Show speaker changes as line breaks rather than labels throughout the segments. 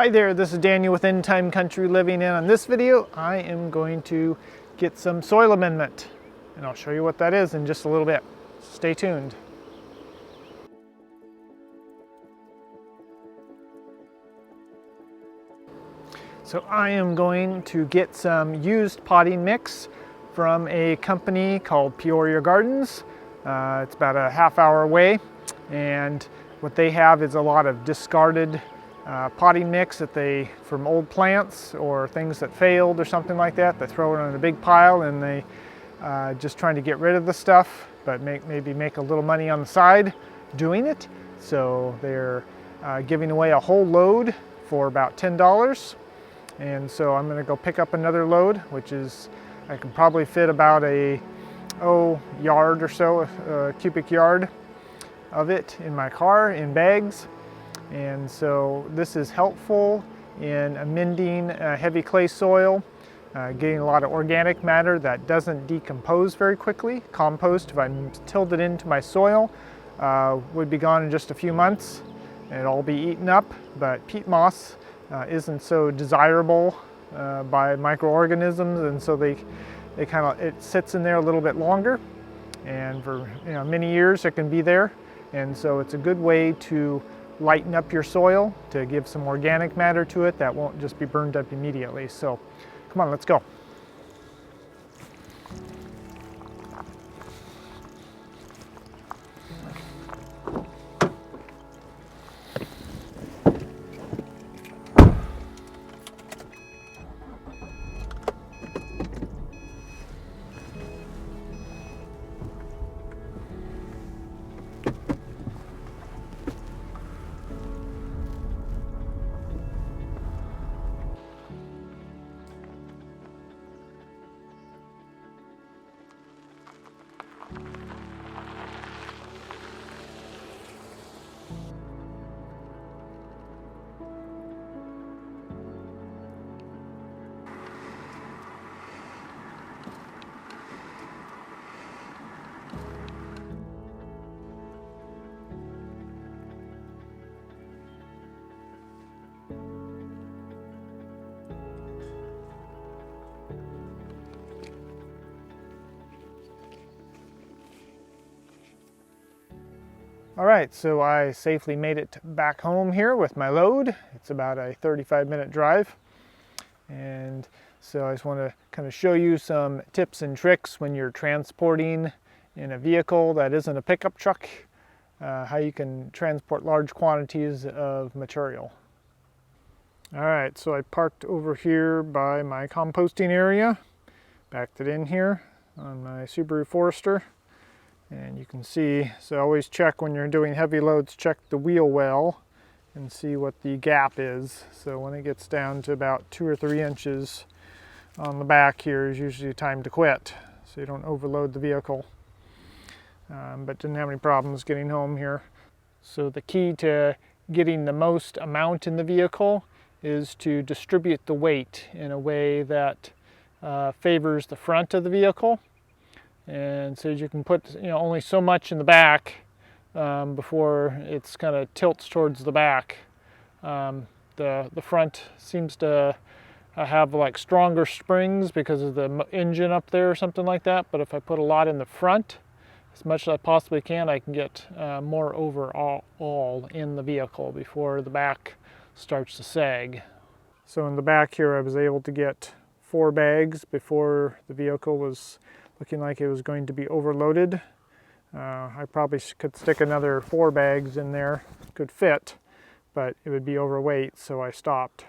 Hi there, this is Daniel with End Time Country Living, and on this video I am going to get some soil amendment, and I'll show you what that is in just a little bit. Stay tuned. So I am going to get some used potting mix from a company called Peoria Gardens. It's about a half-hour away, and what they have is a lot of discarded potting mix that from old plants or things that failed or something like that. They throw it in a big pile and they just trying to get rid of the stuff, but maybe make a little money on the side doing it. So they're giving away a whole load for about $10. And so I'm going to go pick up another load, which is, I can probably fit about a yard or so, a cubic yard of it in my car in bags. And so this is helpful in amending heavy clay soil, getting a lot of organic matter that doesn't decompose very quickly. Compost, if I tilled it into my soil, would be gone in just a few months and it'll all be eaten up, but peat moss isn't so desirable by microorganisms, and so it sits in there a little bit longer, and for many years it can be there. And so it's a good way to lighten up your soil, to give some organic matter to it that won't just be burned up immediately. So come on, let's go. All right, so I safely made it back home here with my load. It's about a 35-minute drive. And so I just want to kind of show you some tips and tricks when you're transporting in a vehicle that isn't a pickup truck, how you can transport large quantities of material. All right, so I parked over here by my composting area, backed it in here on my Subaru Forester. And you can see, so always check when you're doing heavy loads, check the wheel well and see what the gap is. So when it gets down to about 2 or 3 inches on the back here is usually time to quit, so you don't overload the vehicle. But didn't have any problems getting home here. So the key to getting the most amount in the vehicle is to distribute the weight in a way that favors the front of the vehicle. And so you can put only so much in the back before it's kind of tilts towards the back. The front seems to have like stronger springs because of the engine up there or something like that. But if I put a lot in the front, as much as I possibly can, I can get more overall in the vehicle before the back starts to sag. So in the back here I was able to get 4 bags before the vehicle was looking like it was going to be overloaded. I probably could stick another 4 bags in there, could fit, but it would be overweight, so I stopped.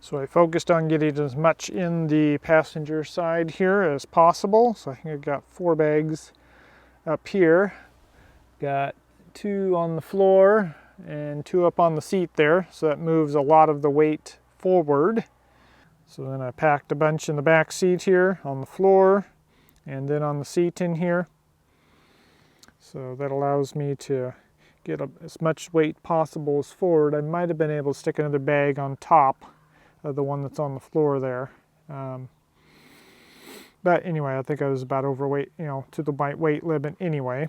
So I focused on getting as much in the passenger side here as possible. So I think I've got 4 bags up here. Got 2 on the floor and 2 up on the seat there, so that moves a lot of the weight forward. So then I packed a bunch in the back seat here on the floor, and then on the seat in here. So that allows me to get as much weight possible as forward. I might have been able to stick another bag on top of the one that's on the floor there. But anyway, I think I was about overweight, to the weight limit anyway.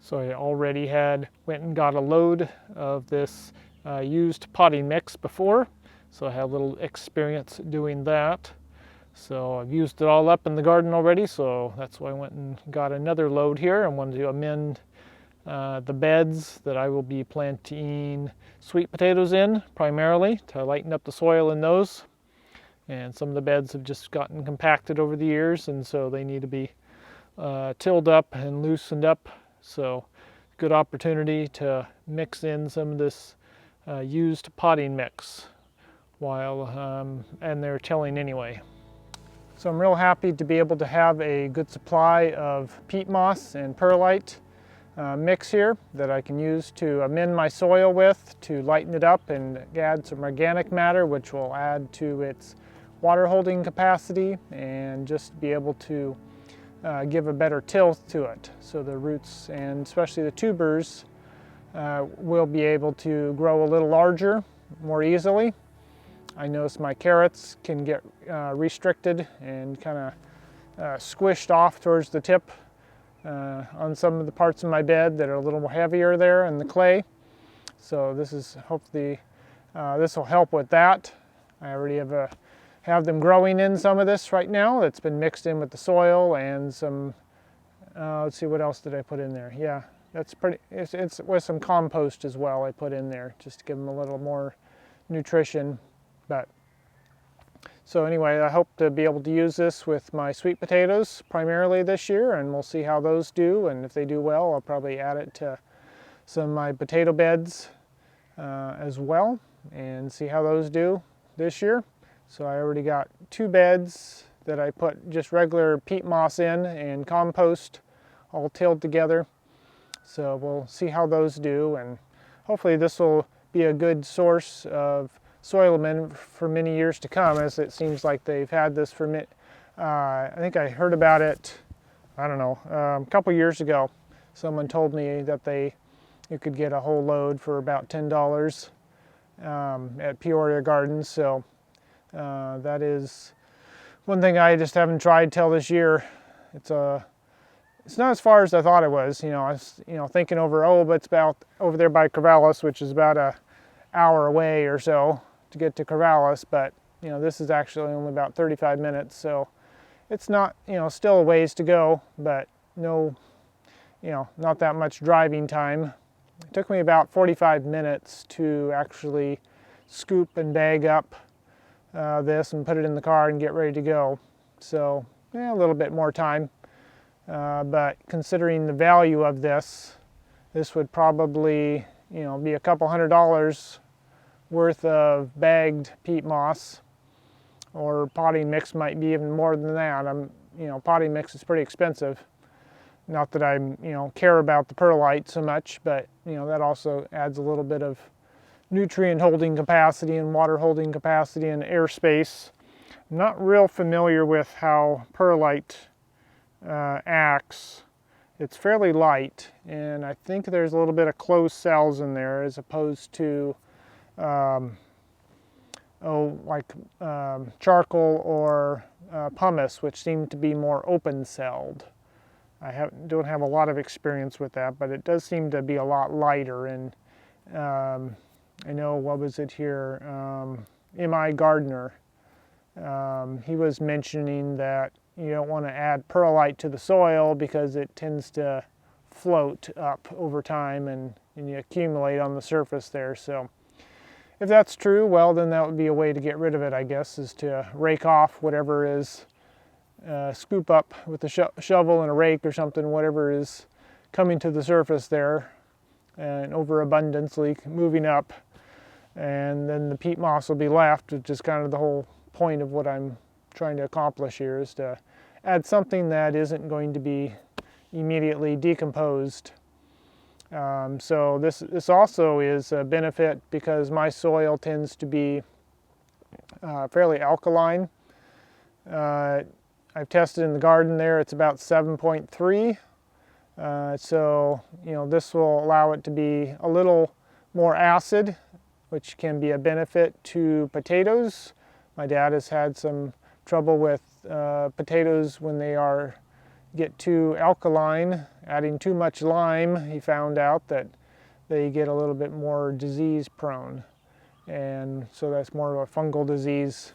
So I already went and got a load of this used potting mix before, so I have a little experience doing that. So I've used it all up in the garden already, so that's why I went and got another load here. I wanted to amend the beds that I will be planting sweet potatoes in primarily, to lighten up the soil in those. And some of the beds have just gotten compacted over the years, and so they need to be tilled up and loosened up. So good opportunity to mix in some of this used potting mix while and they're tilling anyway. So I'm real happy to be able to have a good supply of peat moss and perlite mix here that I can use to amend my soil with, to lighten it up and add some organic matter, which will add to its water holding capacity and just be able to give a better tilth to it. So the roots, and especially the tubers, will be able to grow a little larger more easily. I notice my carrots can get restricted and kind of squished off towards the tip on some of the parts of my bed that are a little more heavier there in the clay. So this is hopefully, this will help with that. I already have them growing in some of this right now. It's been mixed in with the soil and some, let's see, what else did I put in there? Yeah, that's pretty, it's with some compost as well I put in there, just to give them a little more nutrition. But so anyway, I hope to be able to use this with my sweet potatoes primarily this year, and we'll see how those do. And if they do well, I'll probably add it to some of my potato beds as well, and see how those do this year. So I already got 2 beds that I put just regular peat moss in and compost all tilled together. So we'll see how those do, and hopefully this will be a good source of soil amendment for many years to come, as it seems like they've had this for I think I heard about it, I don't know, a couple years ago. Someone told me that you could get a whole load for about $10 at Peoria Gardens. So that is one thing I just haven't tried till this year. It's not as far as I thought it was. I was thinking but it's about over there by Corvallis, which is about an hour away or so to get to Corvallis, but this is actually only about 35 minutes, so it's not, still a ways to go, but no, not that much driving time. It took me about 45 minutes to actually scoop and bag up this and put it in the car and get ready to go. So a little bit more time, but considering the value of this would probably be a couple $100 worth of bagged peat moss, or potting mix might be even more than that. Potting mix is pretty expensive. Not that I care about the perlite so much, but that also adds a little bit of nutrient holding capacity and water holding capacity and airspace. I'm not real familiar with how perlite acts. It's fairly light, and I think there's a little bit of closed cells in there as opposed to charcoal or pumice, which seem to be more open-celled. I don't have a lot of experience with that, but it does seem to be a lot lighter. And I know, what was it here? M.I. Gardner, he was mentioning that you don't want to add perlite to the soil because it tends to float up over time and you accumulate on the surface there. So if that's true, well, then that would be a way to get rid of it, I guess, is to rake off whatever is, scoop up with a shovel and a rake or something, whatever is coming to the surface there, and overabundantly moving up, and then the peat moss will be left, which is kind of the whole point of what I'm trying to accomplish here, is to add something that isn't going to be immediately decomposed. So this also is a benefit because my soil tends to be fairly alkaline. I've tested in the garden there, it's about 7.3. So this will allow it to be a little more acid, which can be a benefit to potatoes. My dad has had some trouble with potatoes when they get too alkaline. Adding too much lime, he found out that they get a little bit more disease prone. And so that's more of a fungal disease.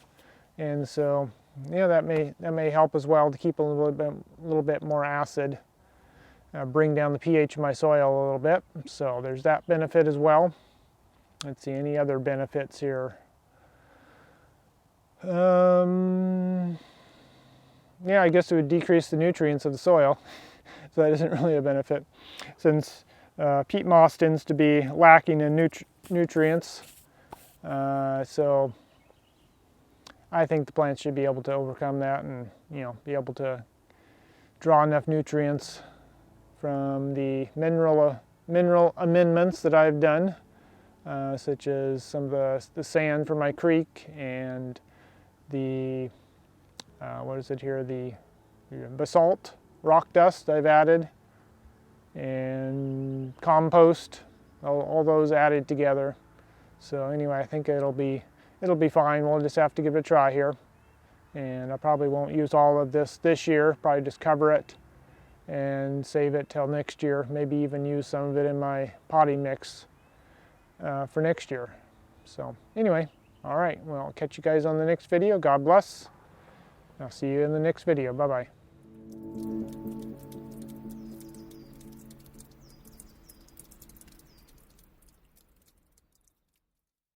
And so, that may help as well to keep a little bit more acid, bring down the pH of my soil a little bit. So there's that benefit as well. Let's see, any other benefits here. Yeah, I guess it would decrease the nutrients of the soil. So that isn't really a benefit, since peat moss tends to be lacking in nutrients. So I think the plants should be able to overcome that and be able to draw enough nutrients from the mineral amendments that I've done, such as some of the sand from my creek and the what is it here, the basalt rock dust I've added, and compost, all those added together. So anyway, I think it'll be fine. We'll just have to give it a try here, and I probably won't use all of this year. Probably just cover it and save it till next year. Maybe even use some of it in my potting mix for next year. So anyway, all right. Well, I'll catch you guys on the next video. God bless. I'll see you in the next video. Bye bye.